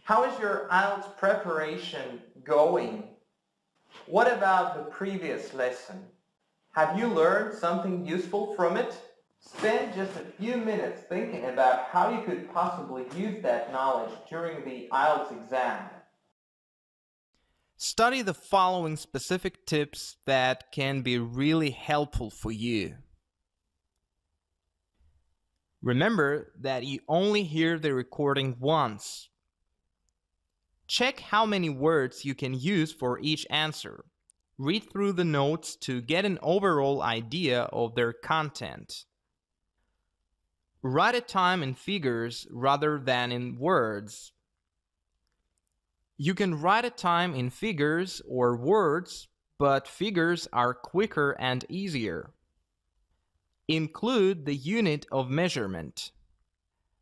How is your IELTS preparation going? What about the previous lesson? Have you learned something useful from it? Spend just a few minutes thinking about how you could possibly use that knowledge during the IELTS exam. Study the following specific tips that can be really helpful for you. Remember that you only hear the recording once. Check how many words you can use for each answer. Read through the notes to get an overall idea of their content. Write a time in figures rather than in words. You can write a time in figures or words, but figures are quicker and easier. Include the unit of measurement.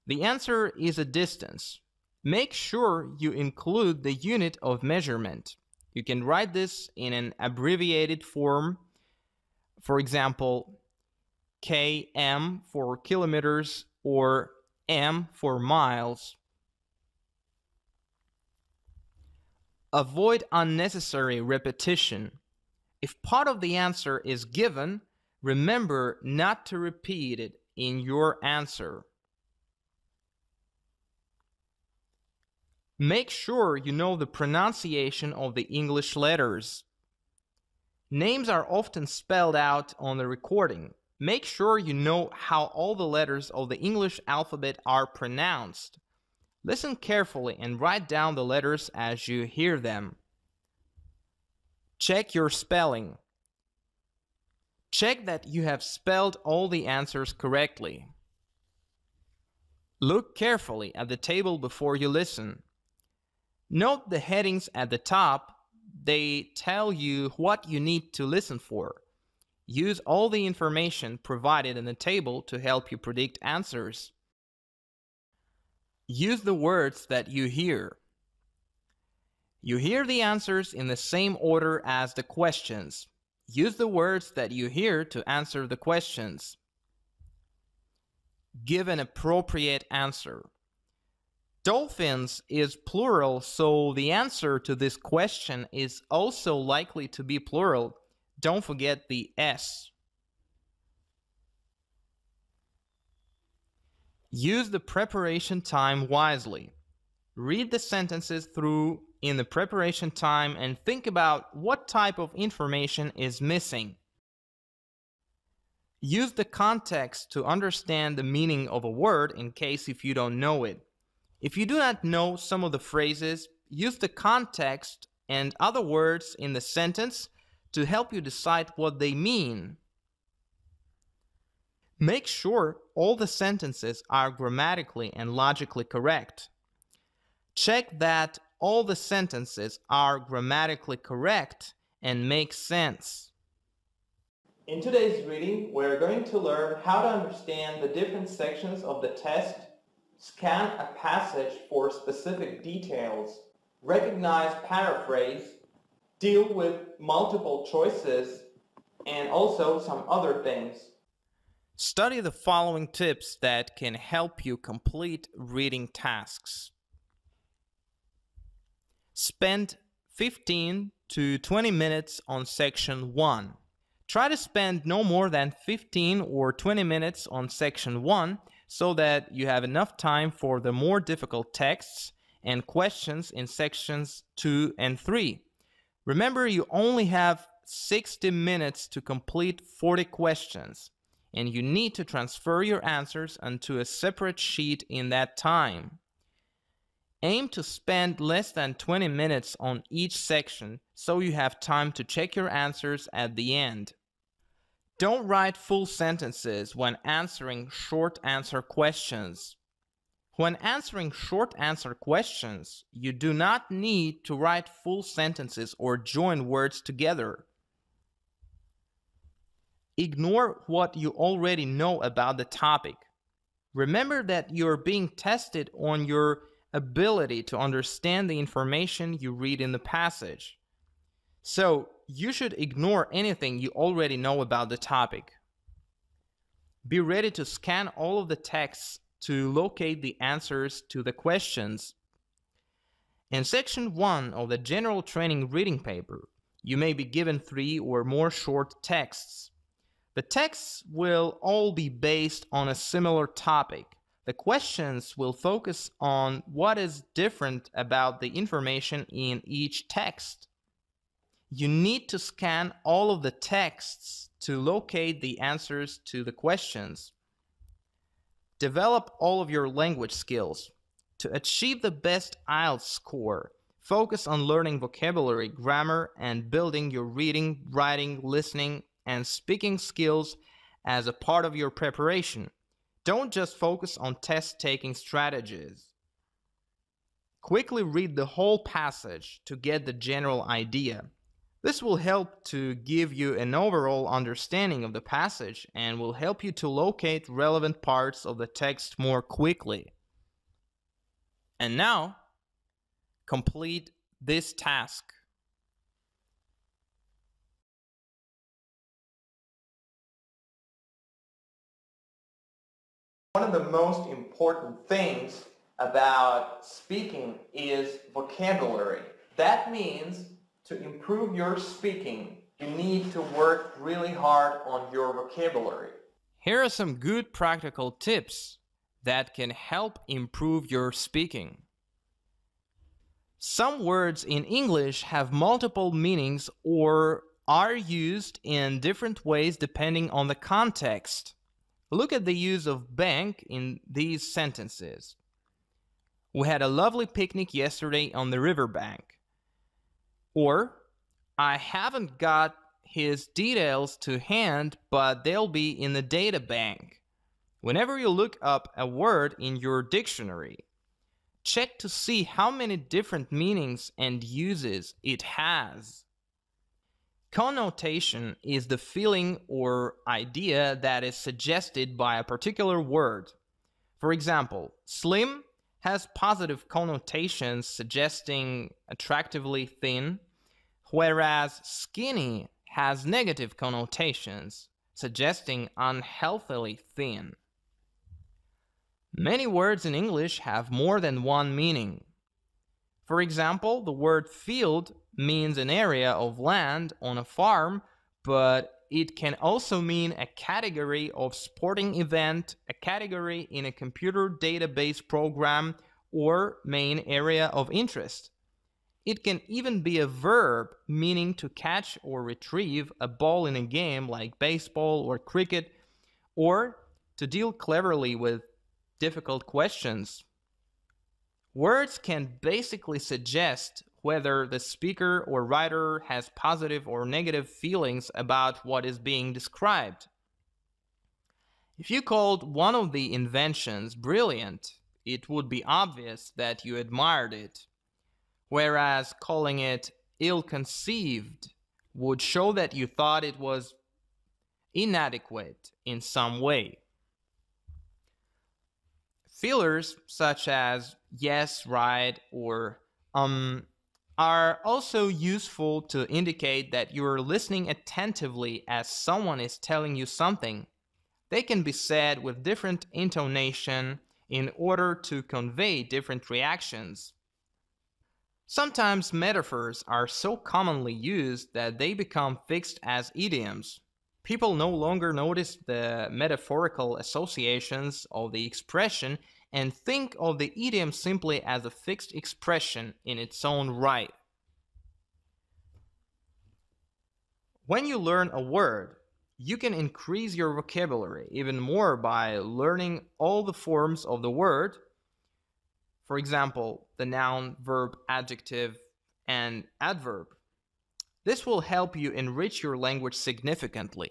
The answer is a distance. Make sure you include the unit of measurement. You can write this in an abbreviated form. For example, km for kilometers or m for miles. Avoid unnecessary repetition. If part of the answer is given, remember not to repeat it in your answer. Make sure you know the pronunciation of the English letters. Names are often spelled out on the recording. Make sure you know how all the letters of the English alphabet are pronounced. Listen carefully and write down the letters as you hear them. Check your spelling. Check that you have spelled all the answers correctly. Look carefully at the table before you listen. Note the headings at the top. They tell you what you need to listen for. Use all the information provided in the table to help you predict answers. Use the words that you hear. You hear the answers in the same order as the questions. Use the words that you hear to answer the questions. Give an appropriate answer. Dolphins is plural, so the answer to this question is also likely to be plural. Don't forget the S. Use the preparation time wisely. Read the sentences through in the preparation time and think about what type of information is missing. Use the context to understand the meaning of a word in case if you don't know it. If you do not know some of the phrases, use the context and other words in the sentence to help you decide what they mean. Make sure all the sentences are grammatically and logically correct. Check that all the sentences are grammatically correct and make sense. In today's reading, we're going to learn how to understand the different sections of the test, scan a passage for specific details, recognize paraphrase, deal with multiple choices, and also some other things. Study the following tips that can help you complete reading tasks. Spend 15 to 20 minutes on section 1. Try to spend no more than 15 or 20 minutes on section 1 so that you have enough time for the more difficult texts and questions in sections 2 and 3. Remember, you only have 60 minutes to complete 40 questions, and you need to transfer your answers onto a separate sheet in that time. Aim to spend less than 20 minutes on each section so you have time to check your answers at the end. Don't write full sentences when answering short answer questions. When answering short answer questions, you do not need to write full sentences or join words together. Ignore what you already know about the topic. Remember that you're being tested on your ability to understand the information you read in the passage. So, you should ignore anything you already know about the topic. Be ready to scan all of the texts to locate the answers to the questions. In section 1 of the general training reading paper, you may be given 3 or more short texts. The texts will all be based on a similar topic. The questions will focus on what is different about the information in each text. You need to scan all of the texts to locate the answers to the questions. Develop all of your language skills. To achieve the best IELTS score, focus on learning vocabulary, grammar, and building your reading, writing, listening, and speaking skills as a part of your preparation. Don't just focus on test-taking strategies. Quickly read the whole passage to get the general idea. This will help to give you an overall understanding of the passage and will help you to locate relevant parts of the text more quickly. And now, complete this task. One of the most important things about speaking is vocabulary. That means to improve your speaking, you need to work really hard on your vocabulary. Here are some good practical tips that can help improve your speaking. Some words in English have multiple meanings or are used in different ways depending on the context. Look at the use of bank in these sentences. We had a lovely picnic yesterday on the riverbank. Or, I haven't got his details to hand, but they'll be in the data bank. Whenever you look up a word in your dictionary, check to see how many different meanings and uses it has. Connotation is the feeling or idea that is suggested by a particular word. For example, slim has positive connotations suggesting attractively thin, whereas skinny has negative connotations suggesting unhealthily thin. Many words in English have more than one meaning. For example, the word field means an area of land on a farm, but it can also mean a category of sporting event, a category in a computer database program, or main area of interest. It can even be a verb meaning to catch or retrieve a ball in a game like baseball or cricket, or to deal cleverly with difficult questions. Words can basically suggest whether the speaker or writer has positive or negative feelings about what is being described. If you called one of the inventions brilliant, it would be obvious that you admired it, whereas calling it ill-conceived would show that you thought it was inadequate in some way. Fillers such as yes, right, or are also useful to indicate that you are listening attentively as someone is telling you something. They can be said with different intonation in order to convey different reactions. Sometimes metaphors are so commonly used that they become fixed as idioms. People no longer notice the metaphorical associations of the expression and think of the idiom simply as a fixed expression in its own right. When you learn a word, you can increase your vocabulary even more by learning all the forms of the word. For example, the noun, verb, adjective, and adverb. This will help you enrich your language significantly.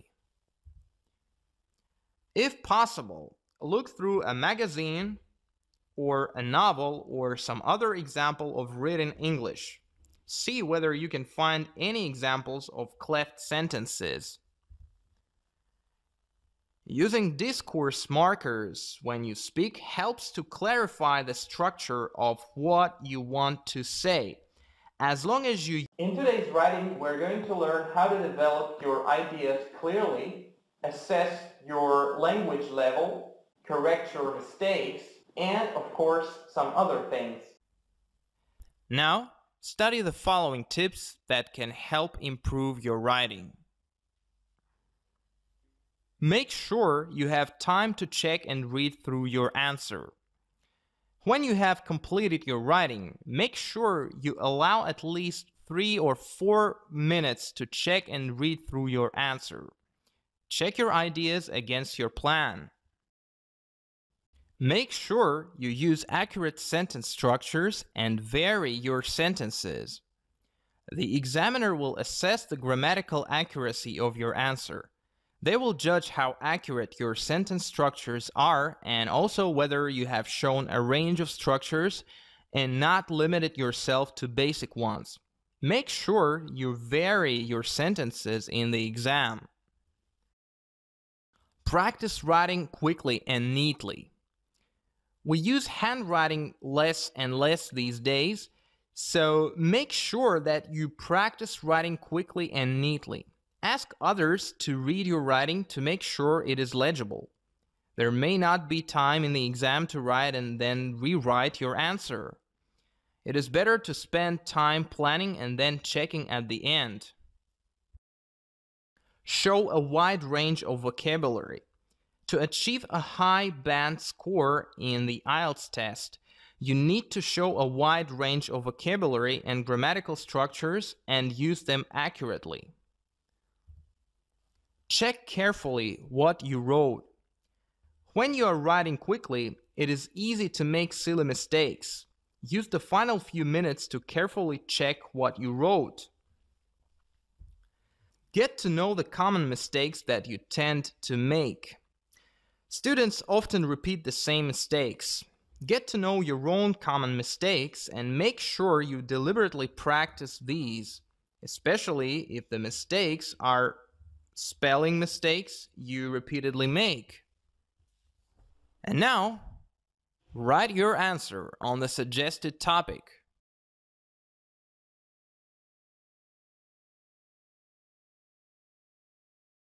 If possible, look through a magazine or a novel or some other example of written English. See whether you can find any examples of cleft sentences. Using discourse markers when you speak helps to clarify the structure of what you want to say. As long as you... In today's writing, we're going to learn how to develop your ideas clearly, assess your language level, correct your mistakes, and of course, some other things. Now, study the following tips that can help improve your writing. Make sure you have time to check and read through your answer. When you have completed your writing, make sure you allow at least 3 or 4 minutes to check and read through your answer. Check your ideas against your plan. Make sure you use accurate sentence structures and vary your sentences. The examiner will assess the grammatical accuracy of your answer. They will judge how accurate your sentence structures are and also whether you have shown a range of structures and not limited yourself to basic ones. Make sure you vary your sentences in the exam. Practice writing quickly and neatly. We use handwriting less and less these days, so make sure that you practice writing quickly and neatly. Ask others to read your writing to make sure it is legible. There may not be time in the exam to write and then rewrite your answer. It is better to spend time planning and then checking at the end. Show a wide range of vocabulary. To achieve a high band score in the IELTS test, you need to show a wide range of vocabulary and grammatical structures and use them accurately. Check carefully what you wrote. When you are writing quickly, it is easy to make silly mistakes. Use the final few minutes to carefully check what you wrote. Get to know the common mistakes that you tend to make. Students often repeat the same mistakes. Get to know your own common mistakes and make sure you deliberately practice these, especially if the mistakes are spelling mistakes you repeatedly make. And now, write your answer on the suggested topic.